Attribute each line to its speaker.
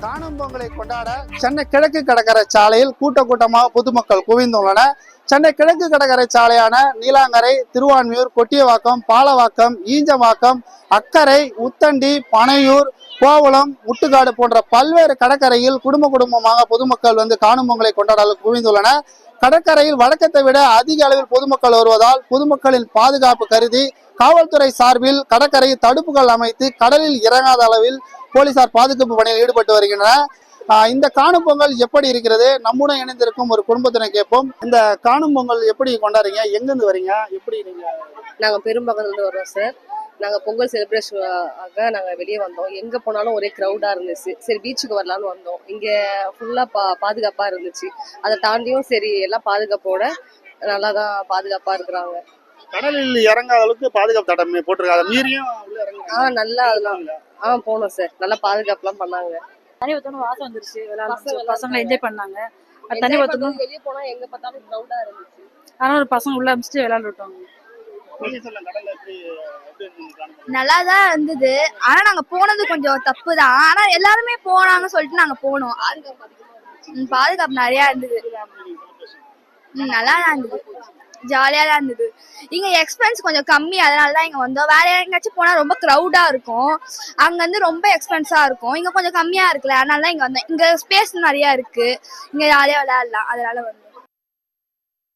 Speaker 1: காணும் பொங்கலை கொண்டாட சென்னை கிழக்கு கடற்கரை சாலையில் கூட்டமாக பொதுமக்கள் குவிந்துள்ளனர். சென்னை கிழக்கு கடற்கரை சாலையான நீலாங்கரை, திருவான்மியூர், கொட்டியவாக்கம், பாலவாக்கம், ஈஞ்சவாக்கம், அக்கரை, உத்தண்டி, பனையூர், கோவளம், முட்டுக்காடு போன்ற பல்வேறு கடற்கரையில் குடும்பமாக பொதுமக்கள் காணும் பொங்கலை கொண்டாட குவிந்துள்ளனர். கடற்கரையில் வழக்கத்தை விட அதிக அளவில் பொதுமக்கள் வருவதால் பொதுமக்களின் பாதுகாப்பு கருதி காவல்துறை சார்பில் கடற்கரையில் தடுப்புகள் அமைத்து கடலில் இறங்காத அளவில் போலீசார் பாதுகாப்பு பணியில் ஈடுபட்டு வருகின்றனர். இந்த காணும் பொங்கல் எப்படி இருக்கிறது? நம்முடன் இணைந்திருக்கும் ஒரு குடும்பத்தினை கேட்போம். இந்த காணும் பொங்கல் எப்படி கொண்டாடுறீங்க? எங்கிருந்து வரீங்க? எப்படி நீங்க?
Speaker 2: நாங்க பெரும்பகத்துல இருந்து வரோம் சார். நாங்க பொங்கல் செலிப்ரேஷனாக நாங்க வெளியே வந்தோம். எங்க போனாலும் ஒரே கிரௌடா இருந்துச்சு. சரி பீச்சுக்கு வரலான்னு வந்தோம். இங்க ஃபுல்லா பாதுகாப்பா இருந்துச்சு. அதை தாண்டியும் சரி எல்லாம் பாதுகாப்போட நல்லாதான் பாதுகாப்பா இருக்கிறாங்க.
Speaker 1: கடலில் இறங்காத அளவுக்கு பாதுகாப்பு தடை போட்டிருக்காங்க. மீறியும்
Speaker 2: நல்லா அதெல்லாம் போனோம் சார். நல்லா பாதுகாப்புலாம் பண்ணாங்க.
Speaker 3: தண்ணி ஊற்றணும் வாசம் வந்துருச்சு. பசங்களை என்ஜாய் பண்ணாங்க. தண்ணி ஊற்றணும்.
Speaker 2: வெளியே போனா எங்க பார்த்தாலும் கிரௌடா இருந்துச்சு.
Speaker 3: ஆனால் ஒரு பசங்க உள்ள அமைச்சிட்டு விளையாண்டுட்டோம்.
Speaker 4: நல்லாதான் இருந்தது. ஆனா நாங்க போனது கொஞ்சம் தப்பு தான். ஆனா எல்லாருமே போனாங்கன்னு சொல்லிட்டு நாங்க போனோம். பாதுகாப்பு நிறைய இருந்தது. நல்லா தான் இருந்தது. ஜாலியா தான் இருந்தது. இங்க எக்ஸ்பென்ஸ் கொஞ்சம் கம்மி, அதனாலதான் இங்க வந்தோம். வேற எங்கேயாச்சும் போனா ரொம்ப கிரௌடா இருக்கும். அங்க ரொம்ப எக்ஸ்பென்ஸா இருக்கும். இங்க கொஞ்சம் கம்மியா இருக்குல்ல, அதனாலதான் இங்க வந்தோம். இங்க ஸ்பேஸ் நிறைய இருக்கு. இங்க ஜாலியா விளையாடலாம், அதனால வந்தோம்.